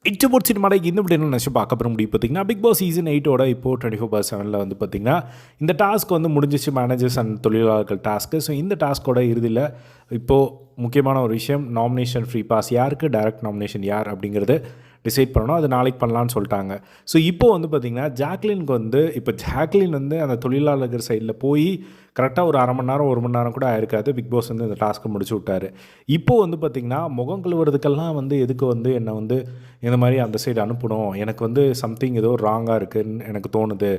இச்சபோட் சினிமாட இந்த என்ன நினச்சி பார்க்க போகிற முடியும் பார்த்திங்கன்னா பிக் பாஸ் சீசன் 8ஓட இப்போது 24/7 வந்து பார்த்திங்கன்னா இந்த டாஸ்க் வந்து முடிஞ்சிச்சு மேனேஜர்ஸ் அண்ட் தொழிலாளர்கள் டாஸ்க்கு. ஸோ இந்த டாஸ்க்கோட இறுதியில் இப்போது முக்கியமான ஒரு விஷயம் நாமினேஷன் ஃப்ரீ பாஸ் யாருக்கு, டைரக்ட் நாமினேஷன் யார் அப்படிங்கிறது டிசைட் பண்ணணும். அது நாளைக்கு பண்ணலான்னு சொல்லிட்டாங்க. ஸோ இப்போது வந்து பார்த்திங்கன்னா ஜாக்லினுக்கு வந்து ஜாக்லின் வந்து அந்த தொழிலாளர்கள் சைடில் போய் கரெக்டாக ஒரு அரை மணி நேரம் 1 மணி நேரம் கூட ஆயிருக்காது. பிக் பாஸ் வந்து இந்த டாஸ்க்கை முடிச்சு விட்டார். இப்போது வந்து பார்த்திங்கன்னா முகம் கழுவுறதுக்கெல்லாம் வந்து எதுக்கு வந்து என்னை வந்து இந்த மாதிரி அந்த சைடு அனுப்பணும், எனக்கு வந்து சம்திங் ஏதோ ராங்காக இருக்குதுன்னு எனக்கு தோணுது,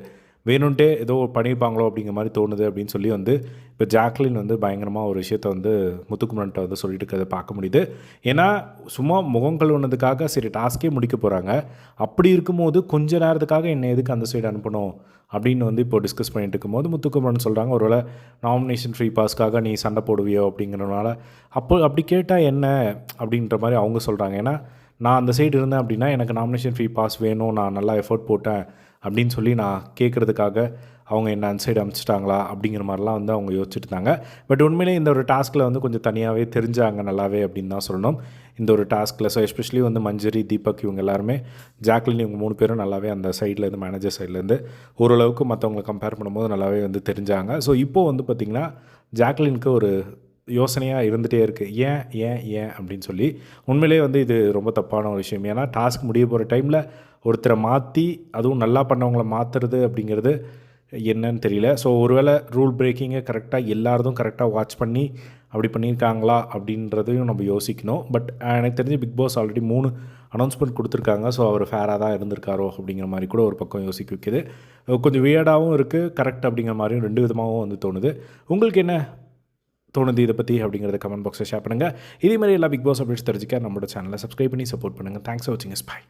வேணும்ன்ட்டே ஏதோ பண்ணியிருப்பாங்களோ அப்படிங்கிற மாதிரி தோணுது அப்படின்னு சொல்லி வந்து இப்போ ஜாக்லின் வந்து பயங்கரமாக ஒரு விஷயத்தை வந்து முத்துக்குமரன்ட்ட வந்து சொல்லிட்டு இருக்கிறத பார்க்க முடியுது. ஏன்னா சும்மா முகம் கழுவுனதுக்காக சரி டாஸ்க்கே முடிக்க போகிறாங்க. அப்படி இருக்கும்போது கொஞ்ச நேரத்துக்காக என்னை எதுக்கு அந்த சைடு அனுப்பணும் அப்படின்னு வந்து இப்போ டிஸ்கஸ் பண்ணிட்டு இருக்கும்போது முத்துக்குமரன் சொல்கிறாங்க, ஒருவேளை நாமினேஷன் ஃப்ரீ பாஸ்க்காக நீ சண்டை போடுவியோ அப்படிங்கிறனால அப்படி கேட்டால் என்ன அப்படின்ற மாதிரி அவங்க சொல்கிறாங்க. ஏன்னா நான் அந்த சைடு இருந்தேன் அப்படின்னா எனக்கு நாமினேஷன் ஃப்ரீ பாஸ் வேணும், நான் நல்லா எஃபர்ட் போட்டேன் அப்படின்னு சொல்லி நான் கேட்குறதுக்காக அவங்க என்ன அந்த சைடு அனுப்பிச்சிட்டாங்களா அப்படிங்கிற மாதிரிலாம் வந்து அவங்க யோசிச்சுட்டு இருந்தாங்க. பட் உண்மையிலே இந்த ஒரு டாஸ்கில் வந்து கொஞ்சம் தனியாகவே தெரிஞ்சாங்க நல்லாவே அப்படின்னு தான் சொல்லணும் இந்த ஒரு டாஸ்கில். ஸோ எஸ்பெஷலி வந்து மஞ்சரி, தீபக் இவங்க எல்லாருமே, ஜாக்லின் இவங்க 3 பேரும் நல்லாவே அந்த சைட்லேருந்து மேனேஜர் சைட்லேருந்து ஓரளவுக்கு மற்றவங்களை கம்பேர் பண்ணும்போது நல்லாவே வந்து தெரிஞ்சாங்க. ஸோ இப்போது வந்து பார்த்திங்கன்னா ஜாக்லினுக்கு ஒரு யோசனையாக இருந்துகிட்டே இருக்குது. ஏன் ஏன் ஏன் அப்படின்னு சொல்லி உண்மையிலே வந்து இது ரொம்ப தப்பான ஒரு விஷயம். ஏன்னா டாஸ்க் முடிய போகிற டைமில் ஒருத்தரை மாற்றி அதுவும் நல்லா பண்ணவங்களை மாற்றுறது அப்படிங்கிறது என்னன்னு தெரியல. ஸோ ஒருவேளை ரூல் பிரேக்கிங்கை கரெக்டாக எல்லாரதும் கரெக்டாக வாட்ச் பண்ணி அப்படி பண்ணியிருக்காங்களா அப்படின்றதையும் நம்ம யோசிக்கணும். பட் எனக்கு தெரிஞ்சு பிக் பாஸ் ஆல்ரெடி 3 அனௌன்ஸ்மெண்ட் கொடுத்துருக்காங்க. ஸோ அவர் ஃபேராக தான் இருந்திருக்காரோ அப்படிங்கிற மாதிரி கூட ஒரு பக்கம் யோசிக்க வைக்குது. கொஞ்சம் வியர்டாகவும் இருக்குது, கரெக்ட் அப்படிங்கிற மாதிரியும் 2 விதமாகவும் வந்து தோணுது. உங்களுக்கு என்ன தோணுது இதை பற்றி அப்படிங்கிறத கமெண்ட் பாக்ஸில் ஷேர் பண்ணுங்கள். இதே மாதிரி எல்லா பிக் பாஸ் அப்டேட்ஸ் தெரிஞ்சுக்க நம்மளோட சேனலை சப்ஸ்கிரைப் பண்ணி சப்போர்ட் பண்ணுங்கள். தேங்க்ஸ் ஃபார் வாட்சிங். பை.